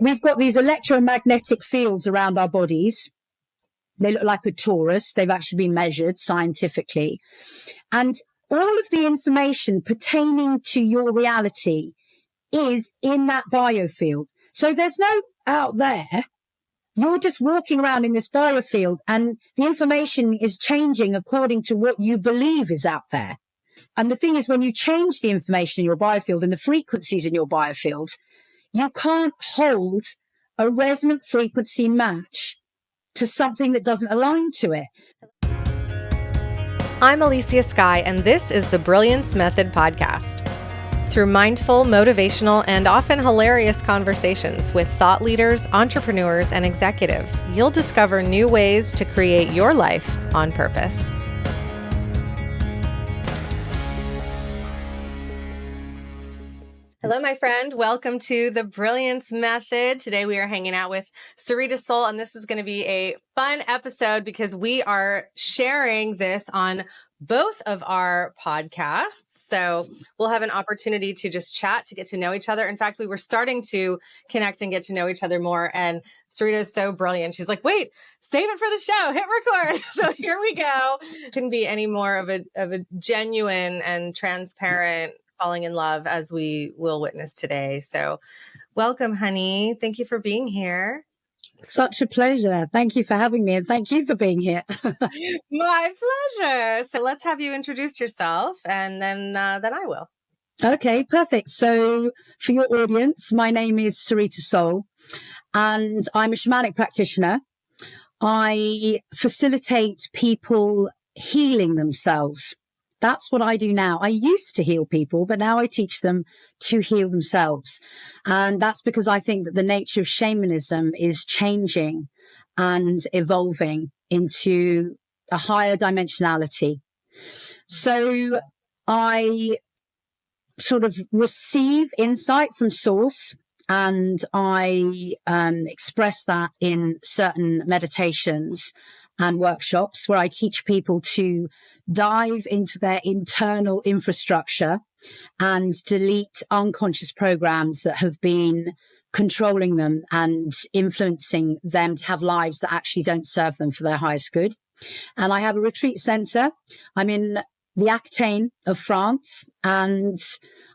we've got these electromagnetic fields around our bodies. They look like a torus. They've actually been measured scientifically. And all of the information pertaining to your reality is in that biofield. So there's no out there. You're just walking around in this biofield, and the information is changing according to what you believe is out there. And the thing is, when you change the information in your biofield and the frequencies in your biofield, you can't hold a resonant frequency match to something that doesn't align to it. I'm Elysia Skye, and this is the Brilliance Method podcast. Through mindful, motivational, and often hilarious conversations with thought leaders, entrepreneurs, and executives, you'll discover new ways to create your life on purpose. Hello, my friend. Welcome to the Brilliance Method. Today we are hanging out with Sarita Sol, and this is going to be a fun episode because we are sharing this on both of our podcasts. So we'll have an opportunity to just chat, to get to know each other. In fact, we were starting to connect and get to know each other more. And Sarita is so brilliant. She's like, wait, save it for the show, hit record. So here we go. Couldn't be any more of a genuine and transparent falling in love as we will witness today. So welcome, honey. Thank you for being here. Such a pleasure. Thank you for having me, and thank you for being here. My pleasure. So let's have you introduce yourself, and then I will. Okay, perfect. So for your audience, my name is Sarita Sol, and I'm a shamanic practitioner. I facilitate people healing themselves. That's what I do now. I used to heal people, but now I teach them to heal themselves. And that's because I think that the nature of shamanism is changing and evolving into a higher dimensionality. So I sort of receive insight from source, and I express that in certain meditations and workshops where I teach people to dive into their internal infrastructure and delete unconscious programs that have been controlling them and influencing them to have lives that actually don't serve them for their highest good. And I have a retreat center. I'm in the Aquitaine of France, and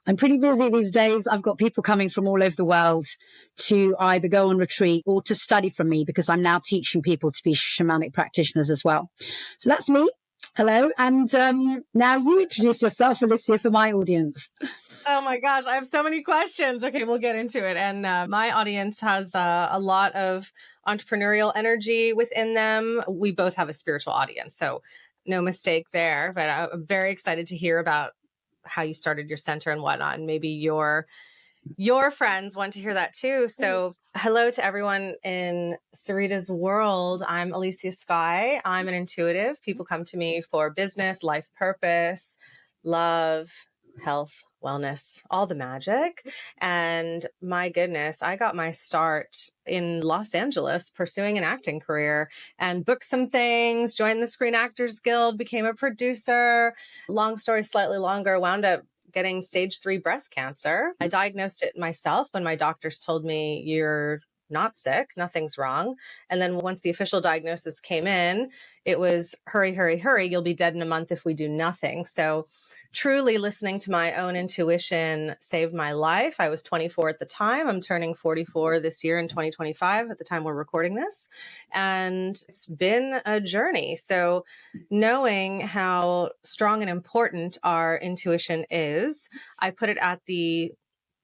I'm pretty busy these days. I've got people coming from all over the world to either go on retreat or to study from me, because I'm now teaching people to be shamanic practitioners as well. So that's me. Hello. And now you introduce yourself, Elysia, for my audience. Oh my gosh, I have so many questions. Okay, we'll get into it. And my audience has a lot of entrepreneurial energy within them. We both have a spiritual audience, so no mistake there. But I'm very excited to hear about how you started your center and whatnot. And maybe your friends want to hear that too. So hello to everyone in Sarita's world. I'm Elysia Skye. I'm an intuitive. People come to me for business, life purpose, love, health, wellness, all the magic. And my goodness, I got my start in Los Angeles pursuing an acting career and booked some things, joined the Screen Actors Guild, became a producer. Long story slightly longer, wound up getting stage 3 breast cancer. I diagnosed it myself when my doctors told me, you're not sick, nothing's wrong. And then once the official diagnosis came in, it was hurry, hurry, hurry. You'll be dead in a month if we do nothing. So truly listening to my own intuition saved my life. I was 24 at the time. I'm turning 44 this year in 2025 at the time we're recording this. And it's been a journey. So knowing how strong and important our intuition is, I put it at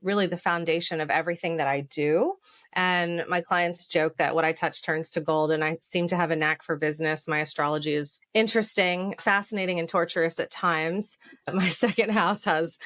really the foundation of everything that I do. And my clients joke that what I touch turns to gold, and I seem to have a knack for business. My astrology is interesting, fascinating, and torturous at times. My second house has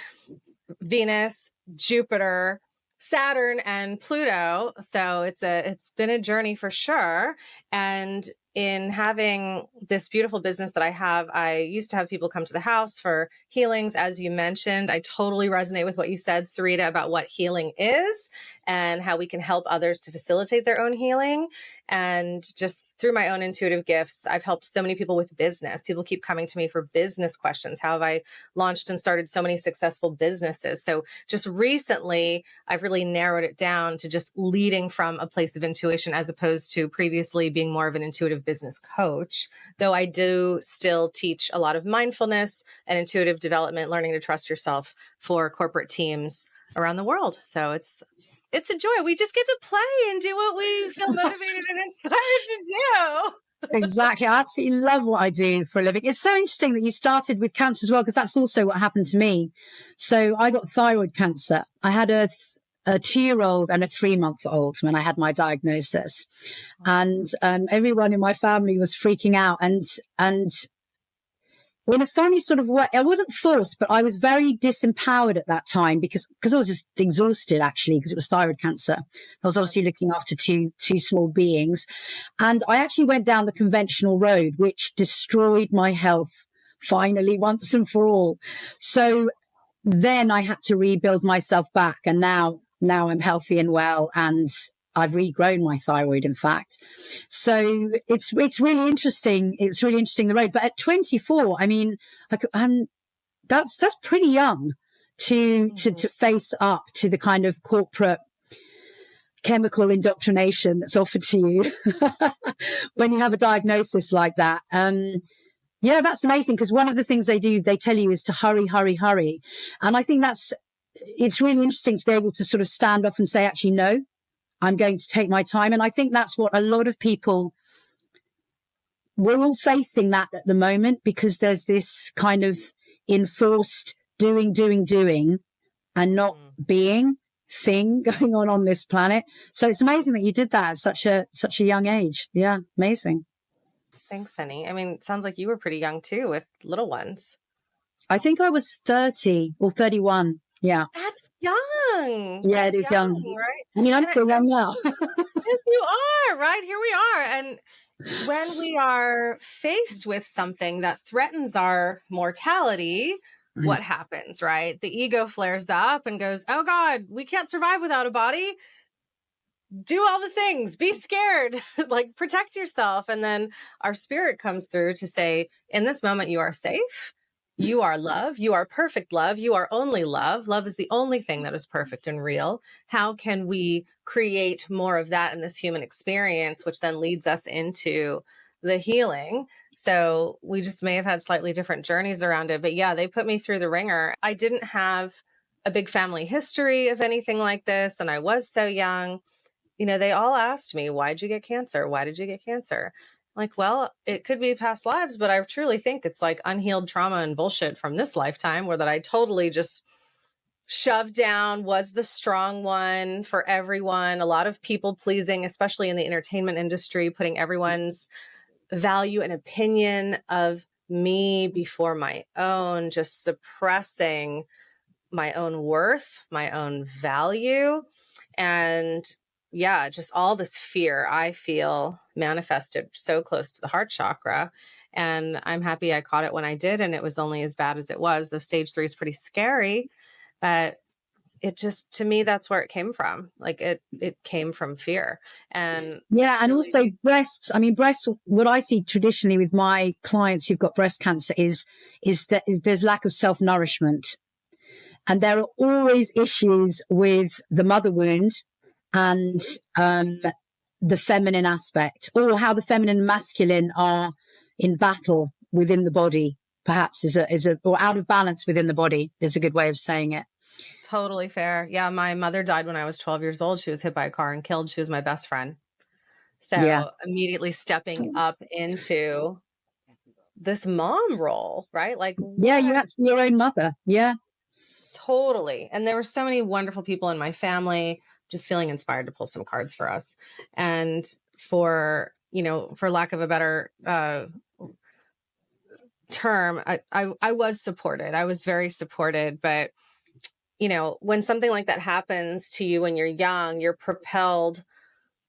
Venus, Jupiter, Saturn, and Pluto. So it's been a journey for sure. And in having this beautiful business that I have, I used to have people come to the house for healings, as you mentioned. I totally resonate with what you said, Sarita, about what healing is. and how we can help others to facilitate their own healing. And just through my own intuitive gifts, I've helped so many people with business. People keep coming to me for business questions. How have I launched and started so many successful businesses? So just recently, I've really narrowed it down to just leading from a place of intuition, as opposed to previously being more of an intuitive business coach. Though I do still teach a lot of mindfulness and intuitive development, learning to trust yourself for corporate teams around the world. So it's a joy. We just get to play and do what we feel motivated and inspired to do. Exactly. I absolutely love what I do for a living. It's so interesting that you started with cancer as well, because that's also what happened to me. So I got thyroid cancer. I had a 2-year-old and a 3-month-old when I had my diagnosis, and everyone in my family was freaking out. And in a funny sort of way, I wasn't forced, but I was very disempowered at that time because I was just exhausted, actually, because it was thyroid cancer. I was obviously looking after two small beings. And I actually went down the conventional road, which destroyed my health finally once and for all. So then I had to rebuild myself back. And now I'm healthy and well, and I've regrown my thyroid, in fact. So it's really interesting. It's really interesting, the road. But at 24, I mean, that's pretty young to face up to the kind of corporate chemical indoctrination that's offered to you when you have a diagnosis like that. Yeah, that's amazing, because one of the things they tell you is to hurry, hurry, hurry. And I think it's really interesting to be able to sort of stand off and say, actually, no, I'm going to take my time. And I think that's what a lot of people, we're all facing that at the moment, because there's this kind of enforced doing, and not being thing going on this planet. So it's amazing that you did that at such a young age. Yeah, amazing. Thanks, honey. I mean, it sounds like you were pretty young too, with little ones. I think I was 30 or 31. Yeah. That's young. Yeah, That's it is young, right? I mean, I'm still young now. Yes, you are, right? Here we are. And when we are faced with something that threatens our mortality, what happens, right? The ego flares up and goes, oh God, we can't survive without a body. Do all the things, be scared, like protect yourself. And then our spirit comes through to say, in this moment, you are safe. You are love. You are perfect love. You are only love. Love is the only thing that is perfect and real. How can we create more of that in this human experience, which then leads us into the healing? So we just may have had slightly different journeys around it. But yeah, they put me through the ringer. I didn't have a big family history of anything like this, and I was so young. You know, they all asked me, why did you get cancer? Why did you get cancer? Like, well, it could be past lives, but I truly think it's like unhealed trauma and bullshit from this lifetime, where that I totally just shoved down, was the strong one for everyone. A lot of people pleasing, especially in the entertainment industry, putting everyone's value and opinion of me before my own, just suppressing my own worth, my own value. And yeah, just all this fear I feel manifested so close to the heart chakra. And I'm happy I caught it when I did. And it was only as bad as it was. The stage 3 is pretty scary, but it just, to me, that's where it came from. Like it came from fear. And yeah. And also breasts, what I see traditionally with my clients who've got breast cancer is that there's lack of self-nourishment. And there are always issues with the mother wound and the feminine aspect, or how the feminine and masculine are in battle within the body, perhaps or out of balance within the body is a good way of saying it. Totally fair. Yeah, my mother died when I was 12 years old. She was hit by a car and killed. She was my best friend. So immediately stepping up into this mom role, right? Like, yeah, you have to be your own mother. Yeah. Totally. And there were so many wonderful people in my family, just feeling inspired to pull some cards for us. And for lack of a better term, I was supported. I was very supported. But, when something like that happens to you when you're young, you're propelled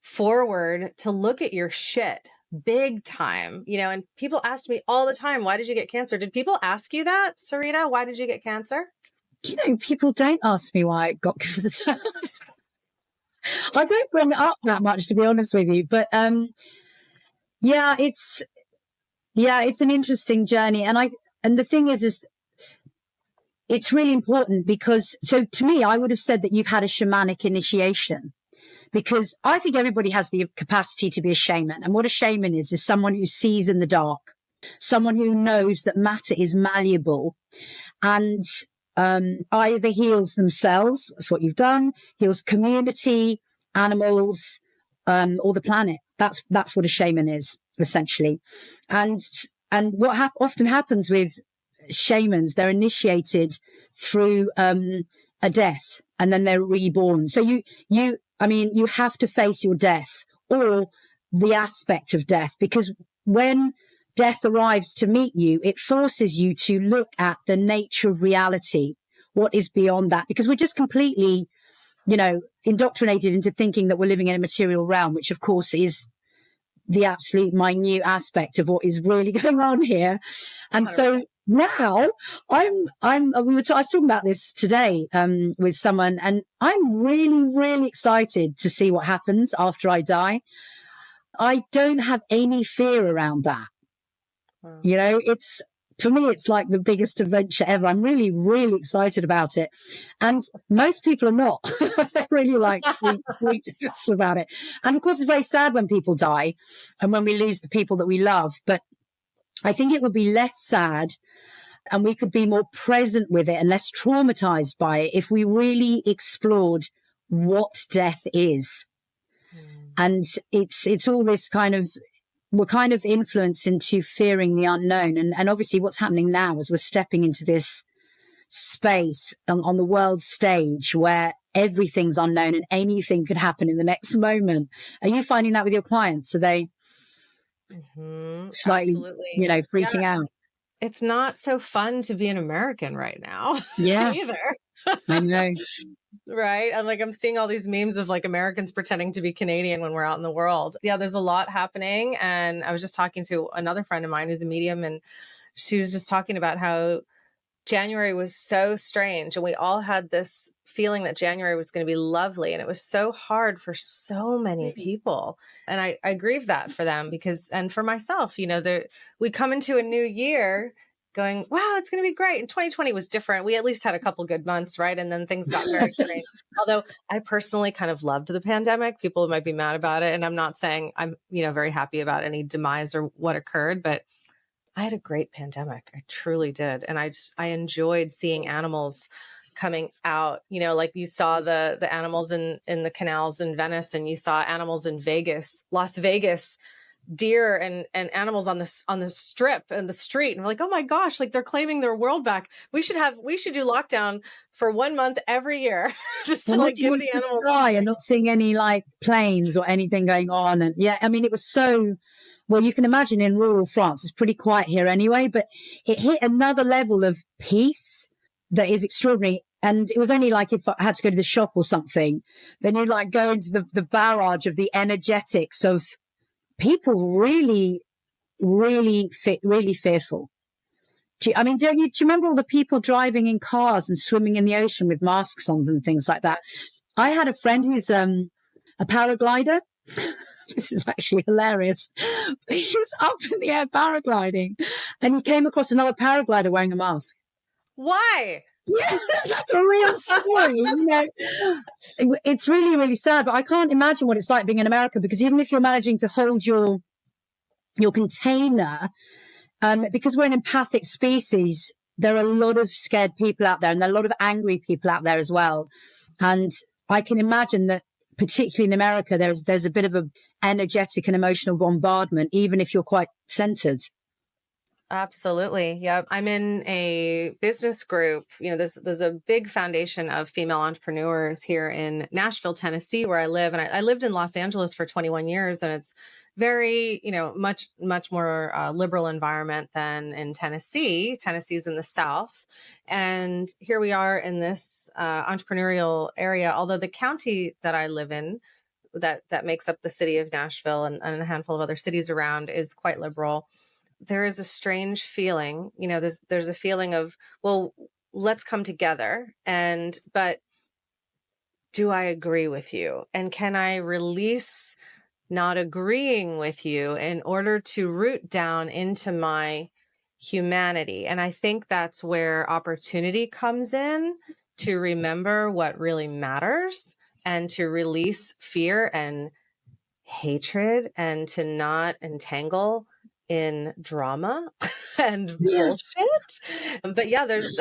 forward to look at your shit big time, and people asked me all the time, why did you get cancer? Did people ask you that, Sarita? Why did you get cancer? People don't ask me why I got cancer. I don't bring it up that much, to be honest with you, but yeah, it's an interesting journey, and the thing is it's really important because, so to me, I would have said that you've had a shamanic initiation, because I think everybody has the capacity to be a shaman. And what a shaman is someone who sees in the dark, someone who knows that matter is malleable and either heals themselves, that's what you've done, heals community, animals, or the planet. That's what a shaman is, essentially. And what often happens with shamans, they're initiated through a death, and then they're reborn. So you have to face your death, or the aspect of death, because when death arrives to meet you, it forces you to look at the nature of reality, what is beyond that, because we're just completely, indoctrinated into thinking that we're living in a material realm, which of course is the absolute minute aspect of what is really going on here. And 100%. So now I was talking about this today with someone, and I'm really, really excited to see what happens after I die. I don't have any fear around that. Wow. It's, for me, it's like the biggest adventure ever. I'm really, really excited about it. And most people are not. They're really like freaked out about it. And of course, it's very sad when people die and when we lose the people that we love. But I think it would be less sad, and we could be more present with it and less traumatized by it if we really explored what death is. And it's all this kind of, we're kind of influenced into fearing the unknown. And obviously what's happening now is we're stepping into this space on the world stage where everything's unknown and anything could happen in the next moment. Are you finding that with your clients? Are they slightly, absolutely, freaking out? It's not so fun to be an American right now. Yeah. Either. I know. Right. And I'm seeing all these memes of Americans pretending to be Canadian when we're out in the world. Yeah, there's a lot happening. And I was just talking to another friend of mine who's a medium, and she was just talking about how January was so strange. And we all had this feeling that January was going to be lovely. And it was so hard for so many people. And I grieve that for them because, and for myself, we come into a new year going, wow, it's going to be great. And 2020 was different. We at least had a couple good months, right? And then things got very strange. Although I personally kind of loved the pandemic. People might be mad about it. And I'm not saying I'm, very happy about any demise or what occurred, but I had a great pandemic. I truly did. And I enjoyed seeing animals coming out, you saw the animals in the canals in Venice, and you saw animals in Las Vegas, deer and animals on the strip and the street. And we're like, oh my gosh, they're claiming their world back. We should do lockdown for 1 month every year. Just to give the animals dry and not seeing any planes or anything going on. And yeah, I mean, it was so, well, you can imagine in rural France, it's pretty quiet here anyway, but it hit another level of peace that is extraordinary. And it was only if I had to go to the shop or something, then you go into the barrage of the energetics of people really, really fearful. Do you remember all the people driving in cars and swimming in the ocean with masks on and things like that? I had a friend who's a paraglider. This is actually hilarious. He was up in the air paragliding, and he came across another paraglider wearing a mask. Why? Yeah, that's a real story. It's really, really sad, but I can't imagine what it's like being in America, because even if you're managing to hold your container, because we're an empathic species, there are a lot of scared people out there, and there are a lot of angry people out there as well. And I can imagine that, particularly in America, there's a bit of a energetic and emotional bombardment, even if you're quite centered. Absolutely. Yeah. I'm in a business group. There's a big foundation of female entrepreneurs here in Nashville, Tennessee, where I live. And I lived in Los Angeles for 21 years, and it's very, much more liberal environment than in Tennessee. Tennessee's in the South. And here we are in this entrepreneurial area, although the county that I live in, that makes up the city of Nashville and a handful of other cities around, is quite liberal. There is a strange feeling, there's a feeling of, well, let's come together. But do I agree with you? And can I release not agreeing with you in order to root down into my humanity? And I think that's where opportunity comes in, to remember what really matters and to release fear and hatred and to not entangle in drama and Yeah. bullshit. But yeah, there's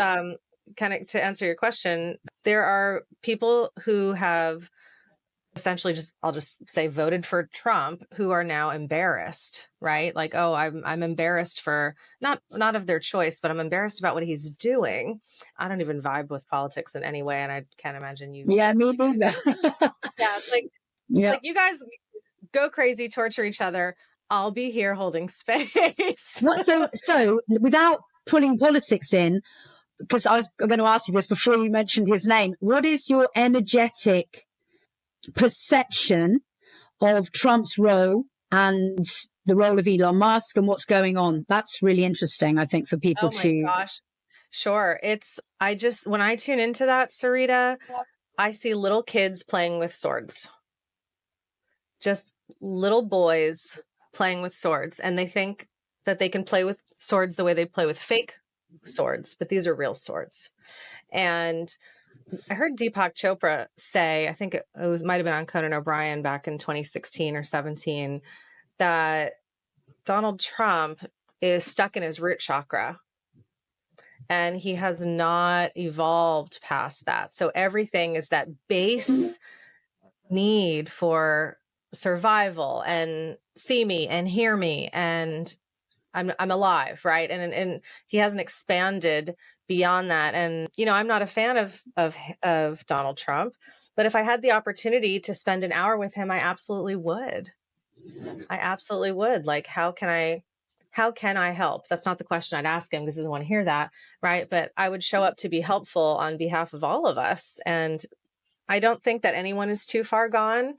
kind of, to answer your question, there are people who have essentially I'll just say voted for Trump, who are now embarrassed, right? Like, oh, I'm embarrassed for not of their choice, but I'm embarrassed about what he's doing. I don't even vibe with politics in any way, and I can't imagine you. Yeah, me neither. Yeah, it's like you guys go crazy, torture each other. I'll be here holding space. So without pulling politics in, because I was going to ask you this before you mentioned his name, what is your energetic perception of Trump's role and the role of Elon Musk and what's going on? That's really interesting, I think, for people Oh my gosh. Sure. When I tune into that, Sarita, I see little kids playing with swords. Just little boys playing with swords. And they think that they can play with swords the way they play with fake swords, but these are real swords. And I heard Deepak Chopra say, I think it might have been on Conan O'Brien back in 2016 or 17, that Donald Trump is stuck in his root chakra and he has not evolved past that. So everything is that base need for survival and see me and hear me and I'm alive, right? And he hasn't expanded beyond that. And I'm not a fan of Donald Trump, but if I had the opportunity to spend an hour with him, I absolutely would. Like, how can I help? That's not the question I'd ask him because he doesn't want to hear that, right? But I would show up to be helpful on behalf of all of us. And I don't think that anyone is too far gone.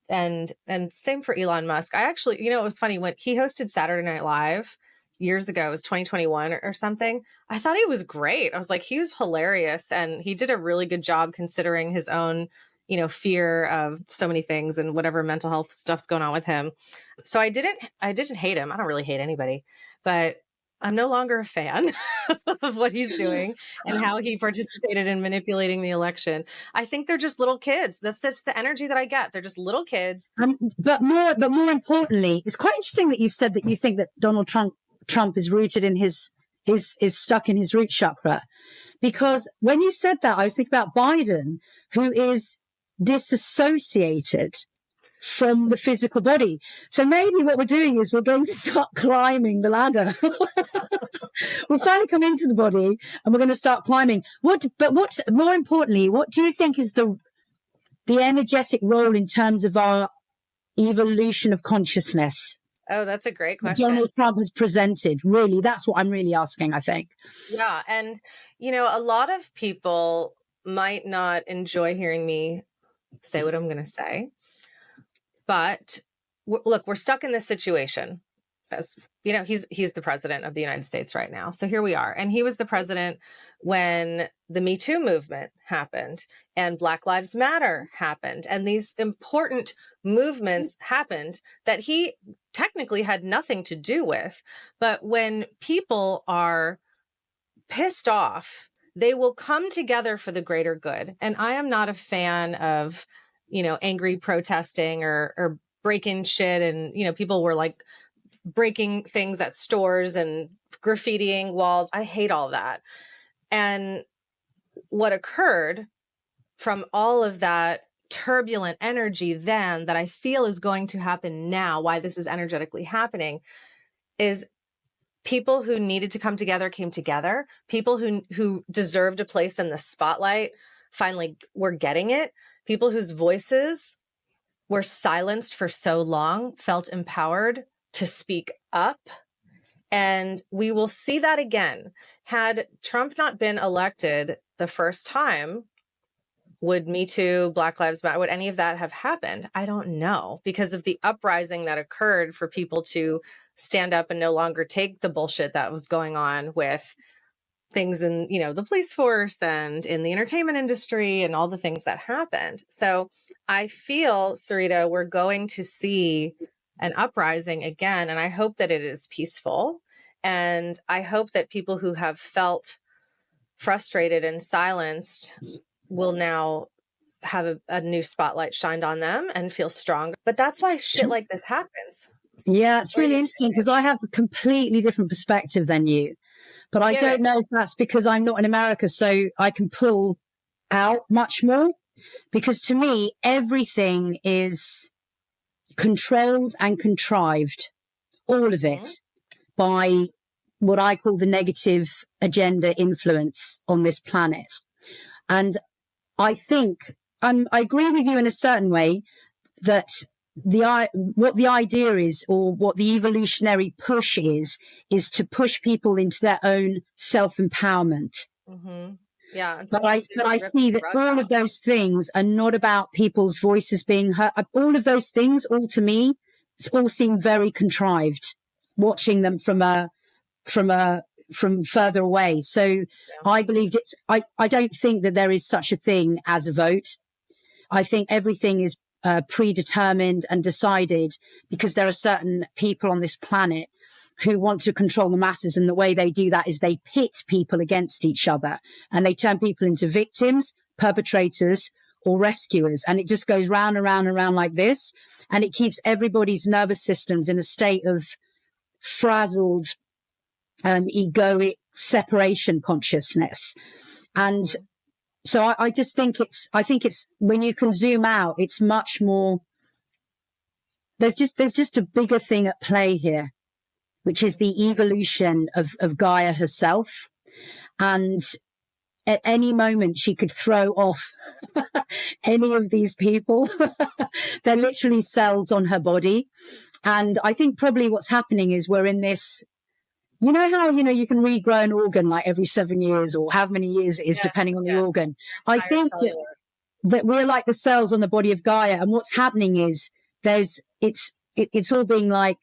And same for Elon Musk. I actually, it was funny when he hosted Saturday Night Live years ago, it was 2021 or something. I thought he was great. I was like, he was hilarious. And he did a really good job considering his own, fear of so many things and whatever mental health stuff's going on with him. So I didn't hate him. I don't really hate anybody, but I'm no longer a fan of what he's doing and how he participated in manipulating the election. I think they're just little kids. That's the energy that I get. They're just little kids. But more importantly, it's quite interesting that you said that you think that Donald Trump is rooted in is stuck in his root chakra, because when you said that, I was thinking about Biden, who is disassociated from the physical body. So maybe what we're doing is we're going to start climbing the ladder. We'll finally come into the body and we're going to start climbing. What more importantly, what do you think is the energetic role in terms of our evolution of consciousness? Oh, that's a great question. Donald Trump has presented. Really, that's what I'm really asking, I think. Yeah. And, a lot of people might not enjoy hearing me say what I'm going to say. But look, we're stuck in this situation. As he's the president of the United States right now. So here we are. And he was the president when the Me Too movement happened and Black Lives Matter happened. And these important movements happened that he technically had nothing to do with. But when people are pissed off, they will come together for the greater good. And I am not a fan of, angry protesting or breaking shit. And, people were like breaking things at stores and graffitiing walls. I hate all that. And what occurred from all of that turbulent energy then that I feel is going to happen now, why this is energetically happening, is people who needed to come together came together. People who deserved a place in the spotlight finally were getting it. People whose voices were silenced for so long felt empowered to speak up. And we will see that again. Had Trump not been elected the first time, would Me Too, Black Lives Matter, would any of that have happened? I don't know, because of the uprising that occurred for people to stand up and no longer take the bullshit that was going on with things in, the police force and in the entertainment industry and all the things that happened. So I feel, Sarita, we're going to see an uprising again, and I hope that it is peaceful. And I hope that people who have felt frustrated and silenced will now have a new spotlight shined on them and feel stronger. But that's why shit like this happens. Yeah, it's really interesting because I have a completely different perspective than you. But I don't know if that's because I'm not in America, so I can pull out much more. Because to me, everything is controlled and contrived, all of it, by what I call the negative agenda influence on this planet. And I think, I agree with you in a certain way that what the idea is, or what the evolutionary push is to push people into their own self-empowerment. Mm-hmm. Yeah. But I see that all of those things are not about people's voices being heard. All of those things, all to me, it's all seem very contrived, watching them from further away. So I believed it. I don't think that there is such a thing as a vote. I think everything is predetermined and decided because there are certain people on this planet who want to control the masses. And the way they do that is they pit people against each other, and they turn people into victims, perpetrators, or rescuers. And it just goes round and round and round like this. And it keeps everybody's nervous systems in a state of frazzled, egoic separation consciousness. And so I just think I think it's when you can zoom out, it's much more, there's just a bigger thing at play here, which is the evolution of Gaia herself. And at any moment she could throw off any of these people. They're literally cells on her body. And I think probably what's happening is we're in this, you know how, you can regrow an organ like every 7 years or how many years it is, depending on the organ. I think that we're like the cells on the body of Gaia. And what's happening is it's all being like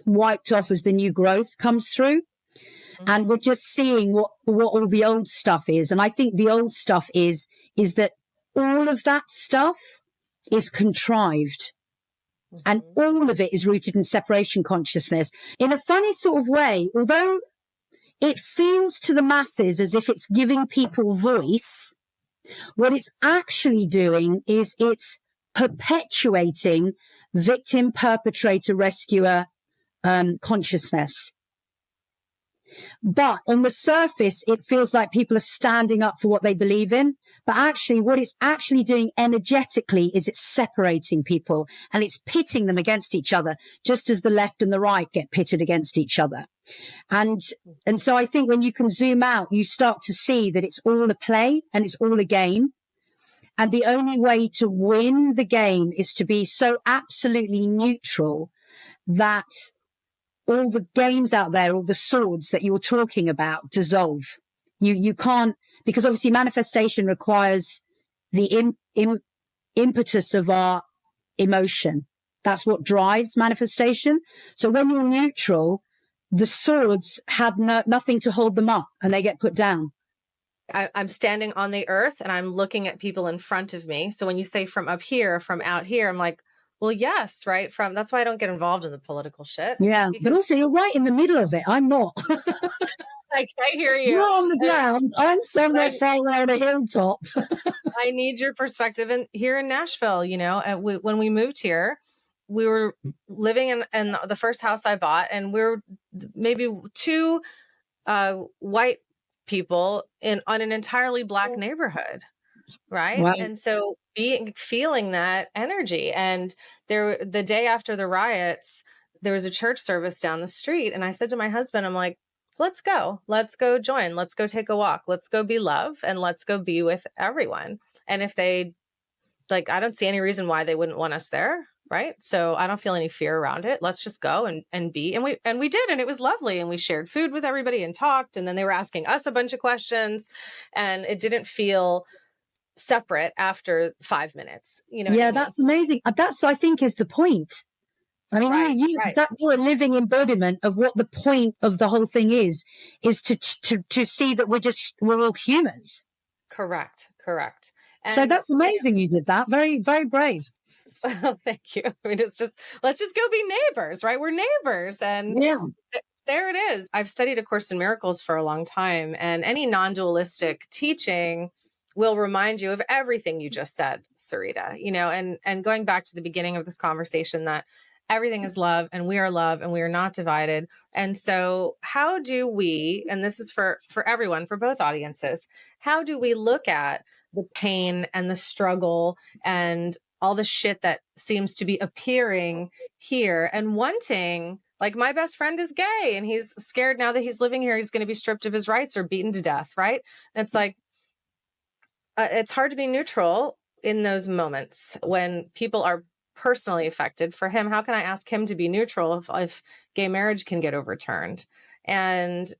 wiped off as the new growth comes through. Mm-hmm. And we're just seeing what all the old stuff is. And I think the old stuff is that all of that stuff is contrived. And all of it is rooted in separation consciousness in a funny sort of way, although it feels to the masses as if it's giving people voice. What it's actually doing is it's perpetuating victim, perpetrator, rescuer consciousness. But on the surface, it feels like people are standing up for what they believe in. But actually, what it's actually doing energetically is it's separating people and it's pitting them against each other, just as the left and the right get pitted against each other. And so I think when you can zoom out, you start to see that it's all a play and it's all a game. And the only way to win the game is to be so absolutely neutral that all the games out there, all the swords that you're talking about dissolve. You can't, because obviously manifestation requires the impetus of our emotion. That's what drives manifestation. So when you're neutral, the swords have nothing to hold them up and they get put down. I'm standing on the earth and I'm looking at people in front of me. So when you say from up here, from out here, I'm like, well, yes, right. That's why I don't get involved in the political shit. Yeah. But also you're right in the middle of it. I'm not. I hear you. You're on the ground. I'm somewhere far away on a hilltop. I need your perspective. And here in Nashville, when we moved here, we were living in the first house I bought, and we were maybe two white people on an entirely Black neighborhood. Right. Wow. And so feeling that energy. And the day after the riots, there was a church service down the street. And I said to my husband, I'm like, let's go join. Let's go take a walk. Let's go be love and let's go be with everyone. And if they I don't see any reason why they wouldn't want us there. Right. So I don't feel any fear around it. Let's just go and be. And we did. And it was lovely. And we shared food with everybody and talked. And then they were asking us a bunch of questions. And it didn't feel separate after 5 minutes. Yeah, that's amazing. That's, I think, is the point. I mean, Right, you right. that you're a living embodiment of what the point of the whole thing is to see that we're all humans. Correct. So And that's amazing. You did that. Very, very brave. well, thank you. I mean, it's just, let's just go be neighbors, right? We're neighbors. And Yeah. there it is. I've studied A Course in Miracles for a long time, and any non-dualistic teaching will remind you of everything you just said, Sarita, and going back to the beginning of this conversation, that everything is love and we are not divided. And so how do we, and this is for everyone, for both audiences, how do we look at the pain and the struggle and all the shit that seems to be appearing here and wanting, like, my best friend is gay and he's scared now that he's living here, he's going to be stripped of his rights or beaten to death. Right. And it's like, it's hard to be neutral in those moments when people are personally affected. For him, how can I ask him to be neutral if gay marriage can get overturned? And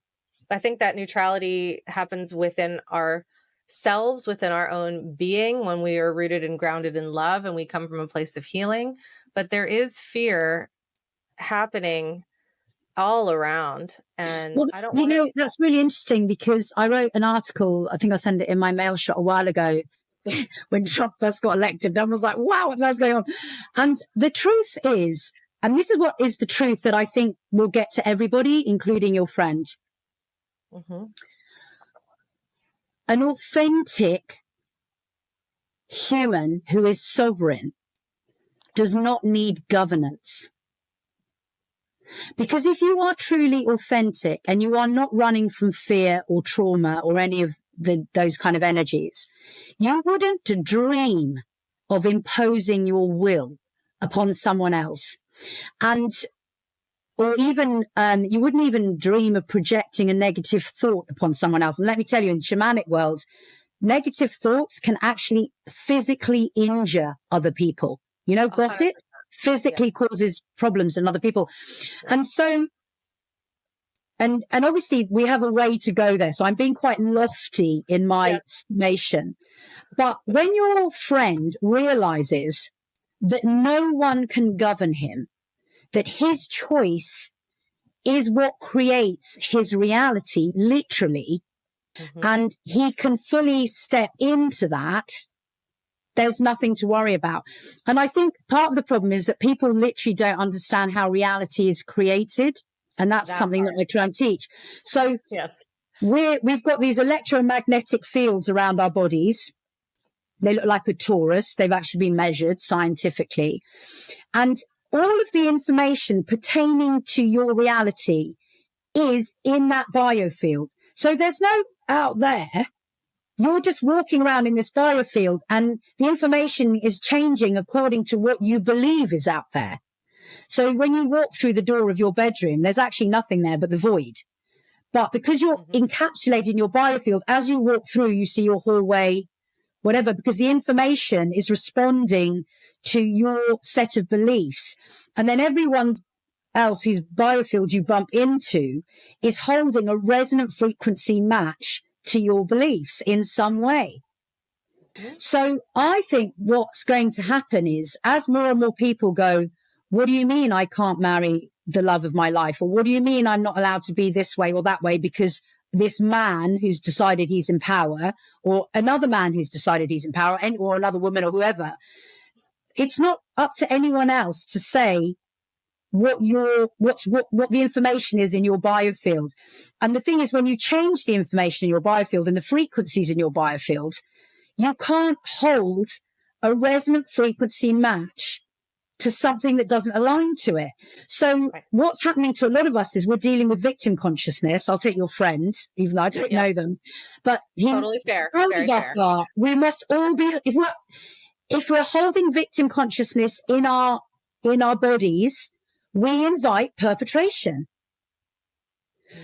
I think that neutrality happens within ourselves, within our own being, when we are rooted and grounded in love and we come from a place of healing. But there is fear happening all around. And Well, I don't want to. that's really interesting because I wrote an article, I think I sent it in my mail shot a while ago when Trump first got elected. And I was like, wow, what's going on? And the truth is, and this is what is the truth that I think will get to everybody, including your friend. Mm-hmm. An authentic human who is sovereign does not need governance. Because if you are truly authentic and you are not running from fear or trauma or any of those kind of energies, you wouldn't dream of imposing your will upon someone else. Or even, you wouldn't even dream of projecting a negative thought upon someone else. And let me tell you, in the shamanic world, negative thoughts can actually physically injure other people. Gossip physically causes problems in other people. And so, and obviously we have a way to go there. So I'm being quite lofty in my summation. But when your friend realizes that no one can govern him, that his choice is what creates his reality, literally, and he can fully step into that, there's nothing to worry about. And I think part of the problem is that people literally don't understand how reality is created. And that's something that I try and teach. So we've got these electromagnetic fields around our bodies. They look like a torus. They've actually been measured scientifically. And all of the information pertaining to your reality is in that biofield. So there's no out there. You're just walking around in this biofield and the information is changing according to what you believe is out there. So when you walk through the door of your bedroom, there's actually nothing there but the void. But because you're encapsulated in your biofield, as you walk through, you see your hallway, whatever, because the information is responding to your set of beliefs. And then everyone else whose biofield you bump into is holding a resonant frequency match to your beliefs in some way. So I think what's going to happen is, as more and more people go, what do you mean I can't marry the love of my life? Or what do you mean I'm not allowed to be this way or that way because this man who's decided he's in power, or another man who's decided he's in power, or another woman or whoever? It's not up to anyone else to say what the information is in your biofield. And the thing is, when you change the information in your biofield and the frequencies in your biofield, you can't hold a resonant frequency match to something that doesn't align to it. So what's happening to a lot of us is we're dealing with victim consciousness. I'll take your friend, even though I don't know them, but Totally fair. Very fair. We must all be, if we're holding victim consciousness in our bodies, we invite perpetration.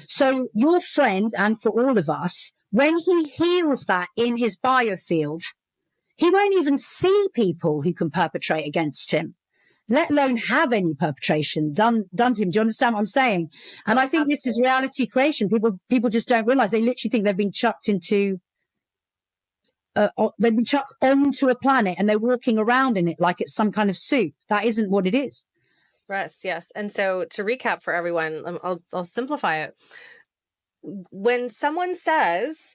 So your friend, and for all of us, when he heals that in his biofield, he won't even see people who can perpetrate against him, let alone have any perpetration done to him. Do you understand what I'm saying? And I think this is reality creation. People just don't realize. They literally think they've been chucked into, they've been chucked onto a planet and they're walking around in it like it's some kind of suit. That isn't what it is. Rest, yes. And so to recap for everyone, I'll simplify it. When someone says,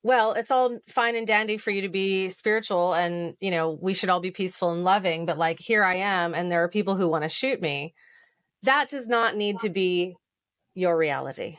well, it's all fine and dandy for you to be spiritual and, we should all be peaceful and loving, but like, here I am, and there are people who want to shoot me. That does not need to be your reality.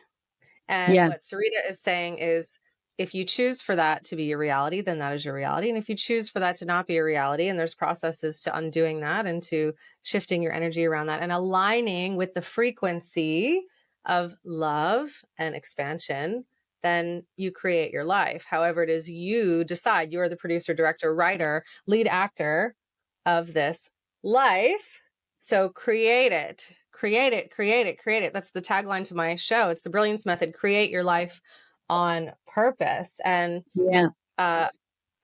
And Yeah. what Sarita is saying is, if you choose for that to be your reality, then that is your reality. And if you choose for that to not be a reality, and there's processes to undoing that and to shifting your energy around that and aligning with the frequency of love and expansion, then you create your life. However, it is you decide. You are the producer, director, writer, lead actor of this life. So create it, create it, create it, create it. That's the tagline to my show. It's the Brilliance Method. Create your life on purpose. And Yeah.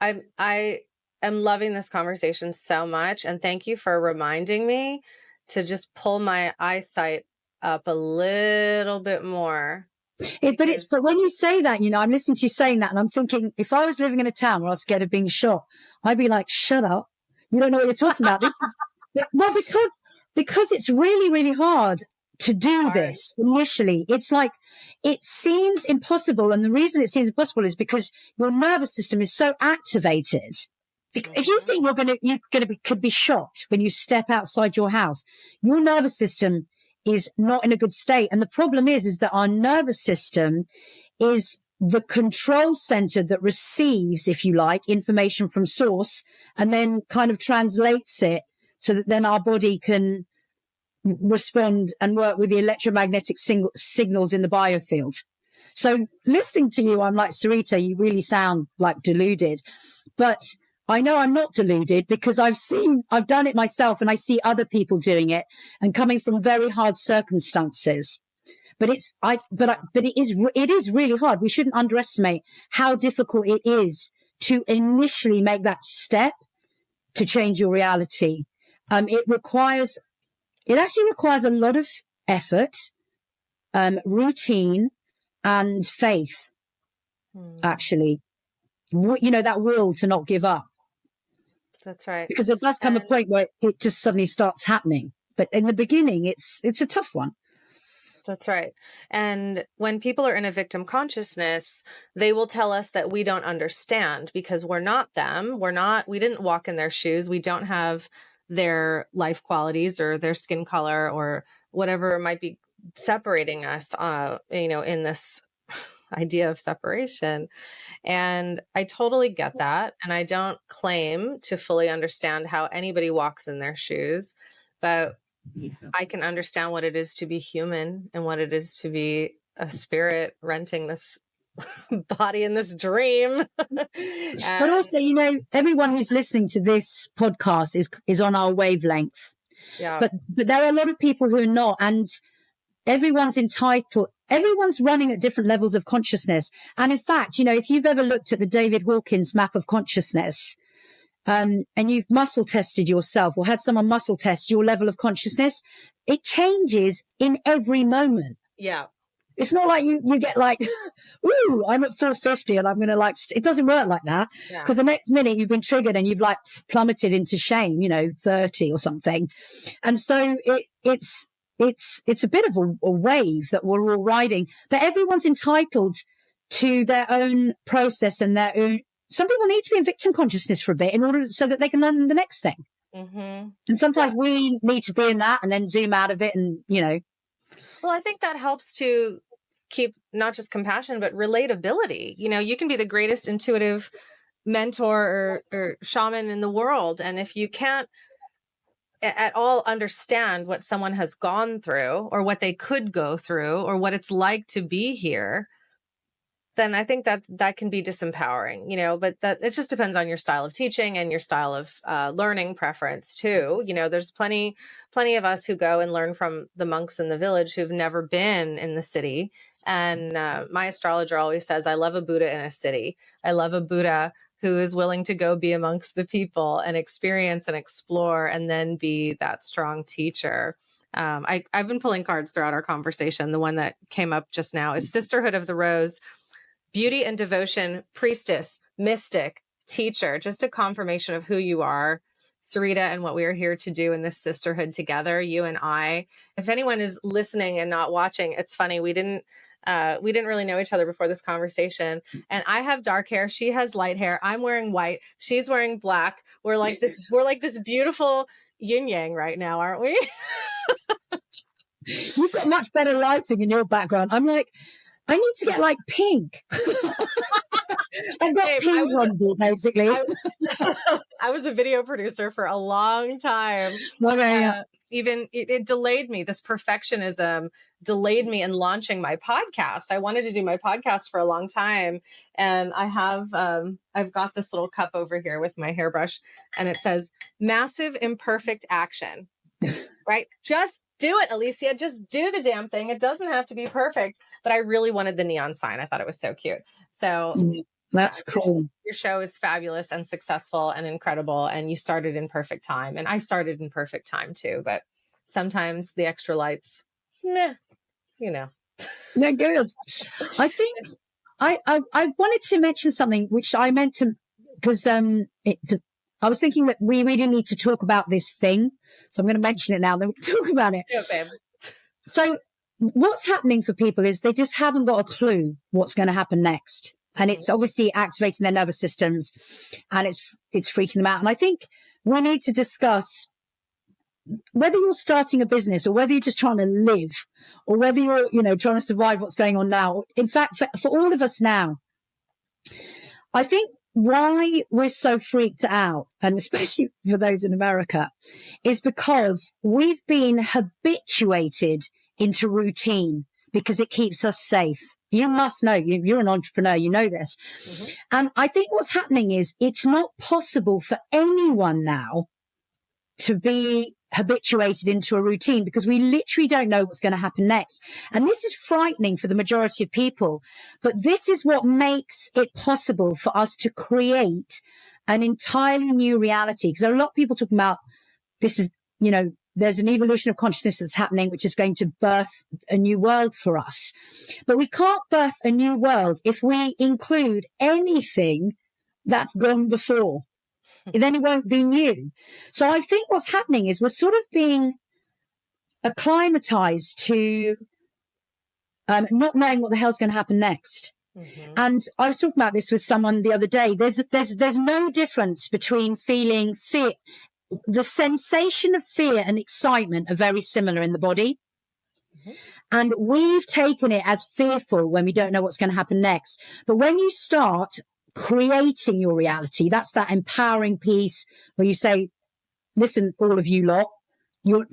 I am loving this conversation so much. And thank you for reminding me to just pull my eyesight up a little bit more. But when you say that, I'm listening to you saying that, and I'm thinking, if I was living in a town where I was scared of being shot, I'd be like, shut up. You don't know what you're talking about. Well, because it's really, really hard to do this initially. It's like, it seems impossible. And the reason it seems impossible is because your nervous system is so activated. If you think could be shot when you step outside your house, your nervous system is not in a good state. And the problem is that our nervous system is the control center that receives, if you like, information from source and then kind of translates it so that then our body can respond and work with the electromagnetic signals in the biofield. So listening to you, I'm like, Sarita, you really sound like deluded. But I know I'm not deluded because I've done it myself, and I see other people doing it and coming from very hard circumstances. But it is really hard. We shouldn't underestimate how difficult it is to initially make that step to change your reality. It actually requires a lot of effort, routine, and faith. Actually, that will to not give up. That's right. Because it does come a point where it just suddenly starts happening. But in the beginning, it's a tough one. That's right. And when people are in a victim consciousness, they will tell us that we don't understand because we're not them. We didn't walk in their shoes. We don't have their life qualities or their skin color or whatever might be separating us, in this idea of separation. And I totally get that. And I don't claim to fully understand how anybody walks in their shoes, but I can understand what it is to be human and what it is to be a spirit renting this body in this dream. But also, everyone who's listening to this podcast is on our wavelength. Yeah. But there are a lot of people who are not, and everyone's running at different levels of consciousness. And in fact, if you've ever looked at the David Hawkins map of consciousness, and you've muscle tested yourself or had someone muscle test your level of consciousness, it changes in every moment. Yeah. It's not like you get like, ooh, I'm at 450 and I'm going to it doesn't work like that. Because the next minute you've been triggered and you've like plummeted into shame, 30 or something. And so it's a bit of a wave that we're all riding, but everyone's entitled to their own process and their own. Some people need to be in victim consciousness for a bit in order so that they can learn the next thing. Mm-hmm. And sometimes we need to be in that and then zoom out of it and, Well, I think that helps to keep not just compassion, but relatability. You can be the greatest intuitive mentor or shaman in the world. And if you can't at all understand what someone has gone through or what they could go through or what it's like to be here, then I think that can be disempowering, but that it just depends on your style of teaching and your style of learning preference too. There's plenty of us who go and learn from the monks in the village who've never been in the city. And my astrologer always says, I love a Buddha in a city. I love a Buddha who is willing to go be amongst the people and experience and explore and then be that strong teacher. I've been pulling cards throughout our conversation. The one that came up just now is Sisterhood of the Rose. Beauty and devotion, priestess, mystic, teacher, just a confirmation of who you are. Sarita and what we are here to do in this sisterhood together, you and I. If anyone is listening and not watching, it's funny. We didn't really know each other before this conversation. And I have dark hair. She has light hair. I'm wearing white. She's wearing black. We're like this beautiful yin yang right now, aren't we? You've got much better lighting in your background. I'm like, I need to get like pink. I've got pink on me, basically. I was a video producer for a long time. Okay, yeah. Even it delayed me. This perfectionism delayed me in launching my podcast. I wanted to do my podcast for a long time. And I have, I've got this little cup over here with my hairbrush, and it says massive imperfect action, right? Just do it, Elysia. Just do the damn thing. It doesn't have to be perfect, but I really wanted the neon sign. I thought it was so cute. So that's cool. Your show is fabulous and successful and incredible. And you started in perfect time. And I started in perfect time too. But sometimes the extra lights, meh, you know. They're good. I think I wanted to mention something which I meant to, because I was thinking that we really need to talk about this thing. So I'm going to mention it now, then we'll talk about it. Yeah, babe. So what's happening for people is they just haven't got a clue what's going to happen next. And it's obviously activating their nervous systems, and it's freaking them out. And I think we need to discuss whether you're starting a business or whether you're just trying to live or whether you're, trying to survive what's going on now. In fact, for all of us now, I think why we're so freaked out, and especially for those in America, is because we've been habituated into routine because it keeps us safe. You must know, you're an entrepreneur, you know this. Mm-hmm. And I think what's happening is it's not possible for anyone now to be habituated into a routine because we literally don't know what's going to happen next. And this is frightening for the majority of people. But this is what makes it possible for us to create an entirely new reality. Because there are a lot of people talking about this is, there's an evolution of consciousness that's happening, which is going to birth a new world for us. But we can't birth a new world if we include anything that's gone before. Then it won't be new. So I think what's happening is we're sort of being acclimatized to not knowing what the hell's going to happen next. Mm-hmm. And I was talking about this with someone the other day. There's no difference between feeling fear. The sensation of fear and excitement are very similar in the body. Mm-hmm. And we've taken it as fearful when we don't know what's going to happen next. But when you start creating your reality, that's that empowering piece where you say, listen, all of you lot, you're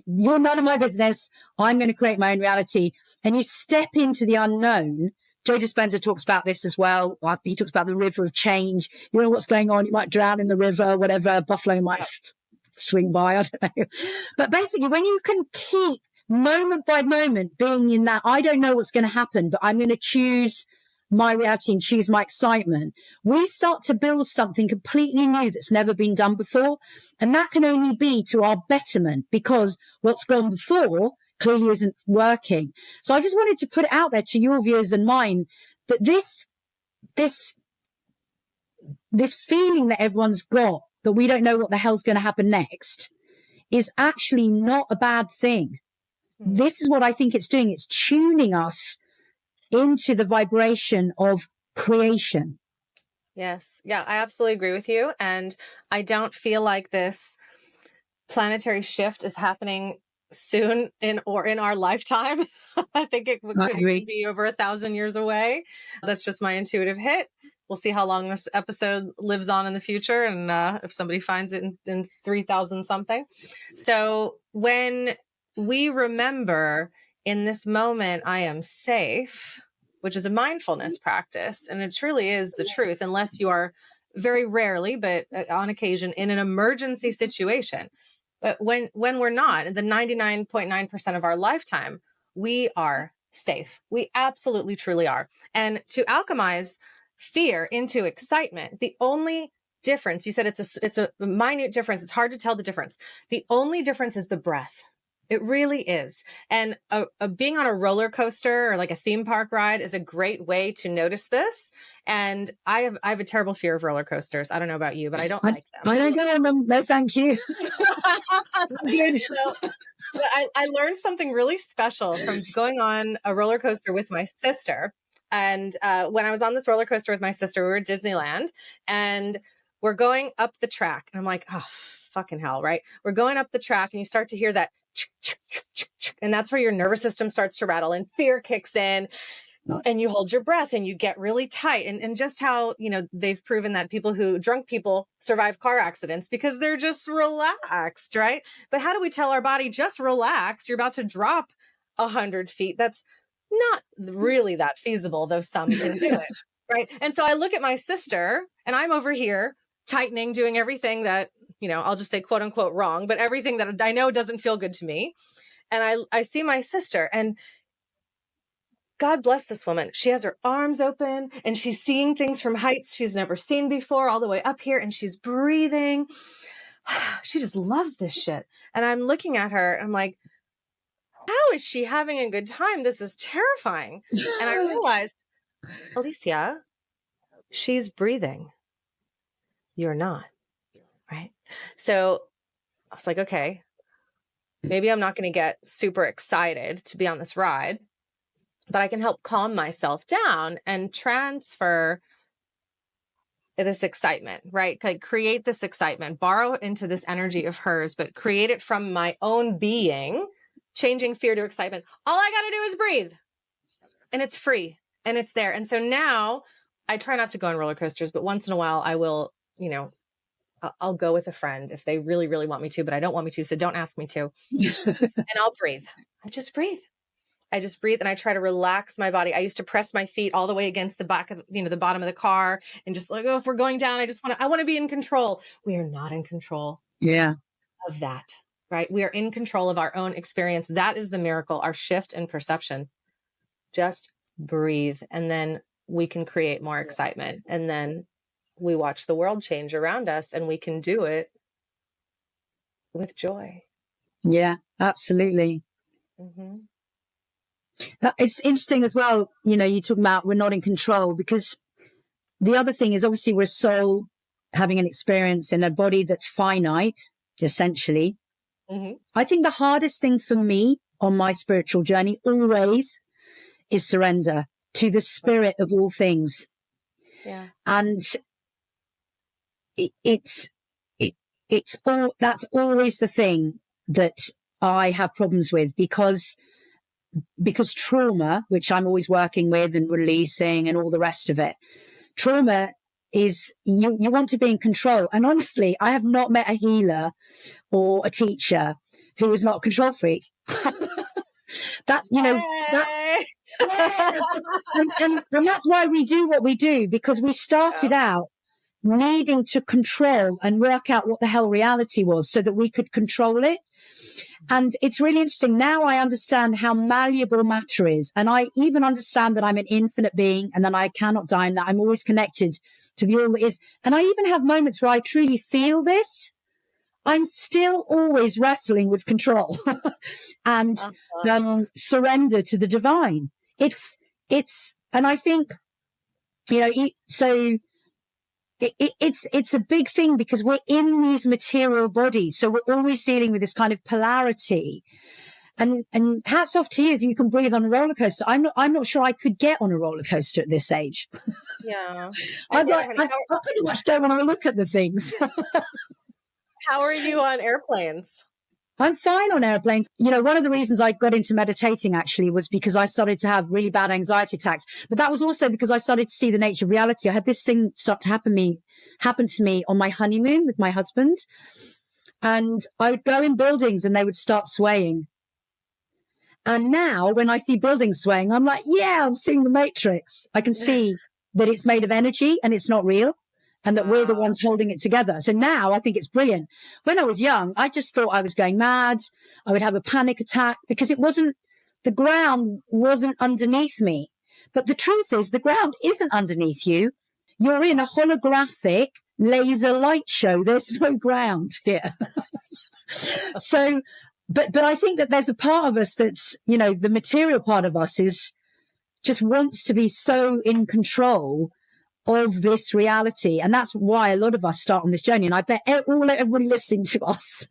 none of my business. I'm going to create my own reality. And you step into the unknown. Joe Dispenza talks about this as well. He talks about the river of change. You know what's going on. You might drown in the river, whatever. Buffalo might swing by. I don't know. But basically, when you can keep moment by moment being in that, I don't know what's going to happen, but I'm going to choose my reality and choose my excitement, we start to build something completely new that's never been done before. And that can only be to our betterment because what's gone before clearly isn't working. So I just wanted to put it out there to your viewers and mine that this feeling that everyone's got that we don't know what the hell's going to happen next is actually not a bad thing. Mm. This is what I think it's doing. It's tuning us into the vibration of creation. Yes. Yeah, I absolutely agree with you. And I don't feel like this planetary shift is happening soon in our lifetime. I think it could be over 1,000 years away. That's just my intuitive hit. We'll see how long this episode lives on in the future. And if somebody finds it in 3,000 something. So when we remember in this moment, I am safe, which is a mindfulness practice. And it truly is the truth, unless you are very rarely, but on occasion in an emergency situation. But when we're not, the 99.9% of our lifetime, we are safe. We absolutely, truly are. And to alchemize fear into excitement, the only difference, you said it's a minute difference. It's hard to tell the difference. The only difference is the breath. It really is. And being on a roller coaster or like a theme park ride is a great way to notice this. And I have a terrible fear of roller coasters. I don't know about you, but I don't like them. I don't go on them. No, thank you. I learned something really special from going on a roller coaster with my sister. And when I was on this roller coaster with my sister, we were at Disneyland and we're going up the track. And I'm like, oh, fucking hell, right? We're going up the track and you start to hear that. And that's where your nervous system starts to rattle and fear kicks in. And you hold your breath and you get really tight. And just how, they've proven that drunk people survive car accidents because they're just relaxed, right? But how do we tell our body, just relax? You're about to drop 100 feet. That's not really that feasible, though some can do it, right? And so I look at my sister and I'm over here tightening, doing everything that, I'll just say quote unquote wrong, but everything that I know doesn't feel good to me. And I see my sister and God bless this woman. She has her arms open and she's seeing things from heights she's never seen before, all the way up here, and she's breathing. She just loves this shit. And I'm looking at her and I'm like, how is she having a good time? This is terrifying. And I realized, Elysia, she's breathing. You're not, right? So I was like, okay, maybe I'm not going to get super excited to be on this ride, but I can help calm myself down and transfer this excitement, right? Like create this excitement, borrow into this energy of hers, but create it from my own being, changing fear to excitement. All I got to do is breathe and it's free and it's there. And so now I try not to go on roller coasters, but once in a while I will, I'll go with a friend if they really, really want me to, but I don't want me to. So don't ask me to. And I'll breathe. I just breathe and I try to relax my body. I used to press my feet all the way against the back of, the bottom of the car and just like, oh, if we're going down, I want to be in control. We are not in control of that, right? We are in control of our own experience. That is the miracle, our shift in perception. Just breathe. And then we can create more excitement. And then we watch the world change around us and we can do it with joy. Yeah, absolutely. Mm-hmm. It's interesting as well, you talk about we're not in control, because the other thing is obviously we're a soul having an experience in a body that's finite, essentially. Mm-hmm. I think the hardest thing for me on my spiritual journey always is surrender to the spirit of all things. Yeah. And that's always the thing that I have problems with, because trauma, which I'm always working with and releasing and all the rest of it, trauma is you want to be in control. And honestly, I have not met a healer or a teacher who is not a control freak. That's, and that's why we do what we do, because we started out needing to control and work out what the hell reality was so that we could control it. And it's really interesting. Now I understand how malleable matter is. And I even understand that I'm an infinite being and that I cannot die and that I'm always connected to the all that is. And I even have moments where I truly feel this. I'm still always wrestling with control and surrender to the divine. And I think, so it's a big thing because we're in these material bodies. So we're always dealing with this kind of polarity. And hats off to you if you can breathe on a roller coaster. I'm not sure I could get on a roller coaster at this age. Yeah. I pretty much don't want to look at the things. How are you on airplanes? I'm fine on airplanes. One of the reasons I got into meditating actually was because I started to have really bad anxiety attacks. But that was also because I started to see the nature of reality. I had this thing start to happen to me on my honeymoon with my husband. And I would go in buildings and they would start swaying. And now when I see buildings swaying, I'm like, yeah, I'm seeing the Matrix. I can see that it's made of energy and it's not real. And that we're the ones holding it together. So now I think it's brilliant. When I was young, I just thought I was going mad. I would have a panic attack because the ground wasn't underneath me. But the truth is the ground isn't underneath you. You're in a holographic laser light show. There's no ground here. So but I think that there's a part of us that's, you know, the material part of us is just wants to be so in control of this reality. And that's why a lot of us start on this journey. And I bet everybody listening to us